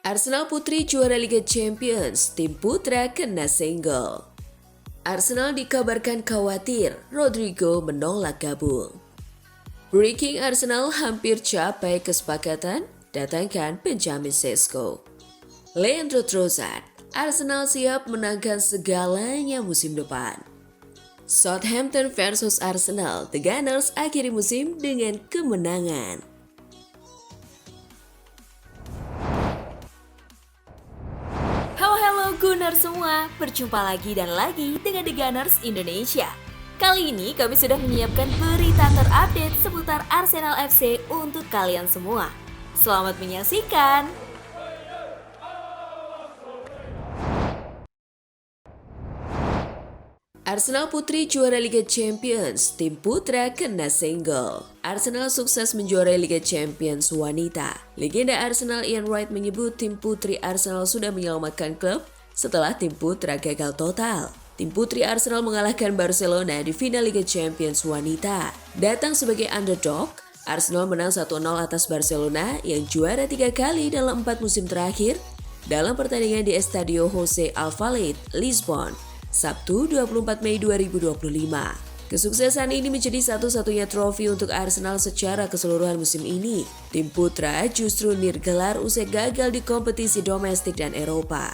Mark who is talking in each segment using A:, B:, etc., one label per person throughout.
A: Arsenal Putri juara Liga Champions, tim putra kena senggol. Arsenal dikabarkan khawatir, Rodrigo menolak gabung. Breaking Arsenal hampir capai kesepakatan, datangkan penjamin Sesko. Leandro Trossard, Arsenal siap menangkan segalanya musim depan. Southampton versus Arsenal, The Gunners akhiri musim dengan kemenangan.
B: Halo Gunners semua, berjumpa lagi dan lagi dengan The Gunners Indonesia. Kali ini kami sudah menyiapkan berita terupdate seputar Arsenal FC untuk kalian semua. Selamat menyaksikan!
A: Arsenal Putri juara Liga Champions, tim putra kena senggol. Arsenal sukses menjuarai Liga Champions wanita. Legenda Arsenal Ian Wright menyebut tim putri Arsenal sudah menyelamatkan klub setelah tim putra gagal total. Tim putri Arsenal mengalahkan Barcelona di final Liga Champions wanita. Datang sebagai underdog, Arsenal menang 1-0 atas Barcelona yang juara 3 kali dalam 4 musim terakhir dalam pertandingan di Estadio José Alvalade, Lisbon, Sabtu 24 Mei 2025. Kesuksesan ini menjadi satu-satunya trofi untuk Arsenal secara keseluruhan musim ini. Tim putra justru nirgelar usai gagal di kompetisi domestik dan Eropa.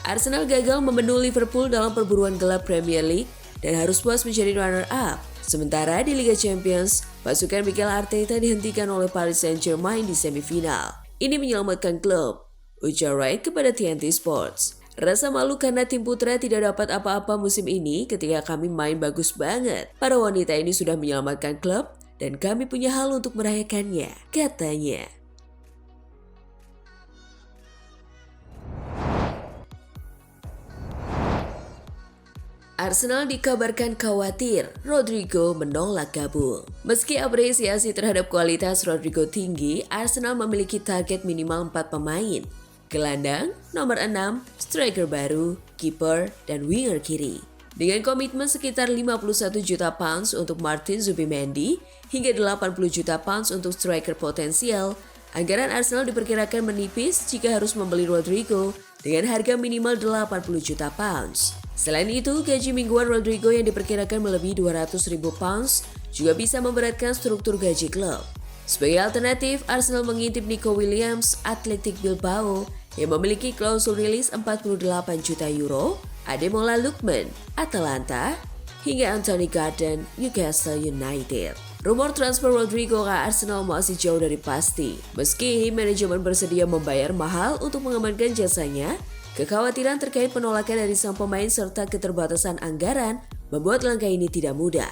A: Arsenal gagal membendung Liverpool dalam perburuan gelar Premier League dan harus puas menjadi runner-up. Sementara di Liga Champions, pasukan Mikel Arteta dihentikan oleh Paris Saint-Germain di semifinal. Ini menyelamatkan klub, ujar Wright kepada TNT Sports. Rasa malu karena tim putra tidak dapat apa-apa musim ini ketika kami main bagus banget. Para wanita ini sudah menyelamatkan klub dan kami punya hal untuk merayakannya, katanya. Arsenal dikabarkan khawatir, Rodrigo menolak gabung. Meski apresiasi terhadap kualitas Rodrigo tinggi, Arsenal memiliki target minimal 4 pemain. Gelandang, nomor 6, striker baru, kiper, dan winger kiri. Dengan komitmen sekitar 51 juta pounds untuk Martin Zubimendi hingga 80 juta pounds untuk striker potensial, anggaran Arsenal diperkirakan menipis jika harus membeli Rodrigo dengan harga minimal 80 juta pounds. Selain itu, gaji mingguan Rodrigo yang diperkirakan melebihi 200 ribu pounds juga bisa memberatkan struktur gaji klub. Sebagai alternatif, Arsenal mengintip Nico Williams, Athletic Bilbao, yang memiliki klausul rilis 48 juta euro, Ademola Lookman, Atalanta, hingga Anthony Gordon, Newcastle United. Rumor transfer Rodrigo ke Arsenal masih jauh dari pasti. Meski manajemen bersedia membayar mahal untuk mengamankan jasanya, kekhawatiran terkait penolakan dari sang pemain serta keterbatasan anggaran membuat langkah ini tidak mudah.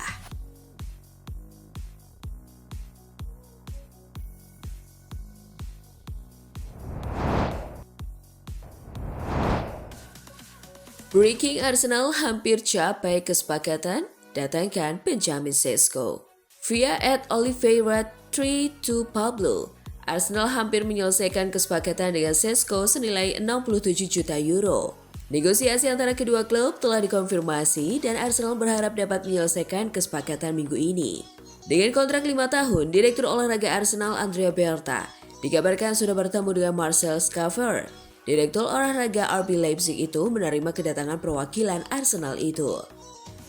A: Breaking Arsenal hampir capai kesepakatan, datangkan penjamin Sesko. Via @Oliveira 32 Pablo, Arsenal hampir menyelesaikan kesepakatan dengan Sesko senilai 67 juta euro. Negosiasi antara kedua klub telah dikonfirmasi dan Arsenal berharap dapat menyelesaikan kesepakatan minggu ini. Dengan kontrak 5 tahun, Direktur Olahraga Arsenal Andrea Berta dikabarkan sudah bertemu dengan Marcel Schaeffer. Direktur olahraga RB Leipzig itu menerima kedatangan perwakilan Arsenal itu.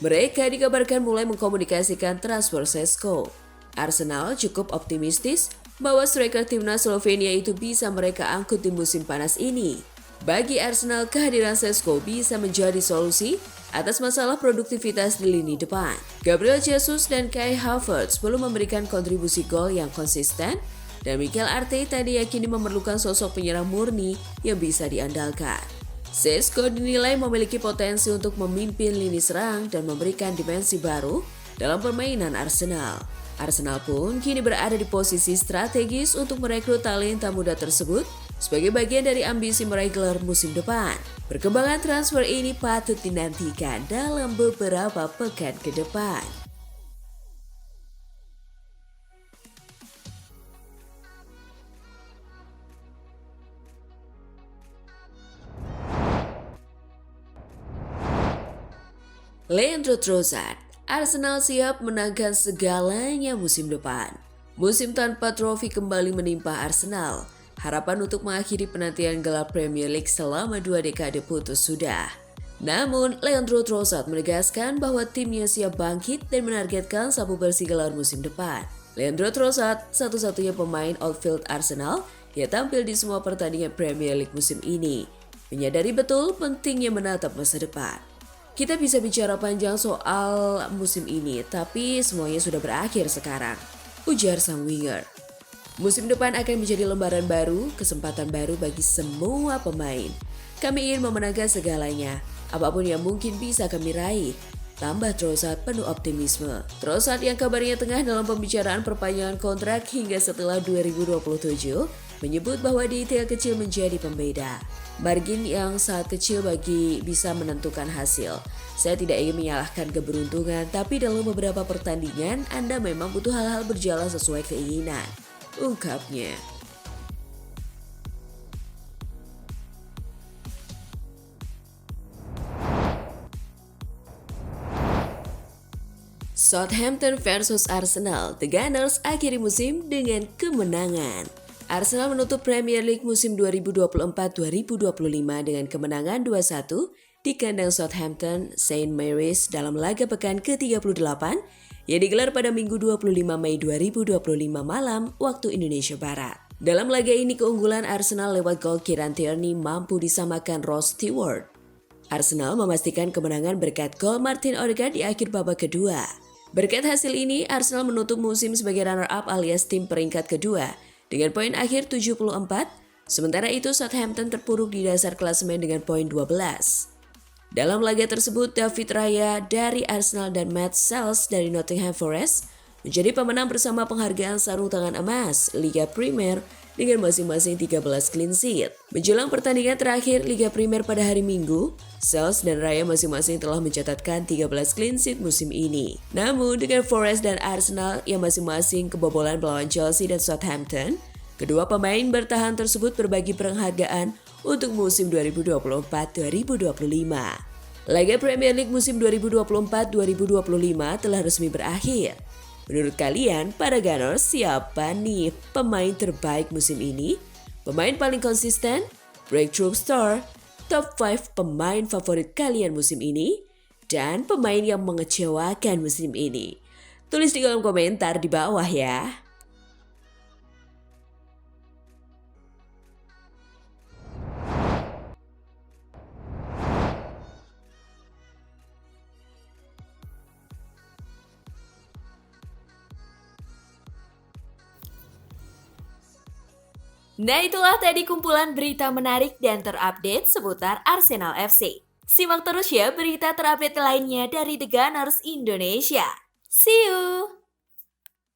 A: Mereka dikabarkan mulai mengkomunikasikan transfer Sesko. Arsenal cukup optimistis bahwa striker timnas Slovenia itu bisa mereka angkut di musim panas ini. Bagi Arsenal, kehadiran Sesko bisa menjadi solusi atas masalah produktivitas di lini depan. Gabriel Jesus dan Kai Havertz belum memberikan kontribusi gol yang konsisten, dan Mikel Arteta diyakini memerlukan sosok penyerang murni yang bisa diandalkan. Sesko dinilai memiliki potensi untuk memimpin lini serang dan memberikan dimensi baru dalam permainan Arsenal. Arsenal pun kini berada di posisi strategis untuk merekrut talenta muda tersebut sebagai bagian dari ambisi meraih gelar musim depan. Perkembangan transfer ini patut dinantikan dalam beberapa pekan ke depan. Leandro Trossard, Arsenal siap menangkan segalanya musim depan. Musim tanpa trofi kembali menimpa Arsenal. harapan untuk mengakhiri penantian gelar Premier League selama 2 dekade putus sudah. Namun, Leandro Trossard menegaskan bahwa timnya siap bangkit dan menargetkan sapu bersih gelar musim depan. Leandro Trossard, satu-satunya pemain outfield Arsenal yang tampil di semua pertandingan Premier League musim ini, menyadari betul pentingnya menatap masa depan. Kita bisa bicara panjang soal musim ini, tapi semuanya sudah berakhir sekarang, ujar sang winger. Musim depan akan menjadi lembaran baru, kesempatan baru bagi semua pemain. Kami ingin memenangkan segalanya, apapun yang mungkin bisa kami raih. Tambah Trossard penuh optimisme. Trossard yang kabarnya tengah dalam pembicaraan perpanjangan kontrak hingga setelah 2027, menyebut bahwa detail kecil menjadi pembeda. Margin yang sangat kecil bagi bisa menentukan hasil. Saya tidak ingin menyalahkan keberuntungan, tapi dalam beberapa pertandingan Anda memang butuh hal-hal berjalan sesuai keinginan, ungkapnya. Southampton versus Arsenal, The Gunners akhiri musim dengan kemenangan. Arsenal menutup Premier League musim 2024-2025 dengan kemenangan 2-1 di kandang Southampton St. Mary's dalam laga pekan ke-38 yang digelar pada Minggu 25 Mei 2025 malam waktu Indonesia Barat. Dalam laga ini keunggulan Arsenal lewat gol Kieran Tierney mampu disamakan Ross Stewart. Arsenal memastikan kemenangan berkat gol Martin Odegaard di akhir babak kedua. Berkat hasil ini, Arsenal menutup musim sebagai runner-up alias tim peringkat kedua dengan poin akhir 74, sementara itu Southampton terpuruk di dasar klasemen dengan poin 12. Dalam laga tersebut, David Raya dari Arsenal dan Matt Sales dari Nottingham Forest menjadi pemenang bersama penghargaan sarung tangan emas Liga Premier dengan masing-masing 13 clean sheet. Menjelang pertandingan terakhir Liga Premier pada hari Minggu, Sales dan Raya masing-masing telah mencatatkan 13 clean sheet musim ini. Namun dengan Forest dan Arsenal yang masing-masing kebobolan melawan Chelsea dan Southampton, kedua pemain bertahan tersebut berbagi penghargaan untuk musim 2024-2025. Laga Premier League musim 2024-2025 telah resmi berakhir. Menurut kalian, para Gunners, siapa nih pemain terbaik musim ini? Pemain paling konsisten? Breakthrough star? Top 5 pemain favorit kalian musim ini? Dan pemain yang mengecewakan musim ini? Tulis di kolom komentar di bawah ya.
B: Nah, itulah tadi kumpulan berita menarik dan terupdate seputar Arsenal FC. Simak terus ya berita terupdate lainnya dari The Gunners Indonesia. See you!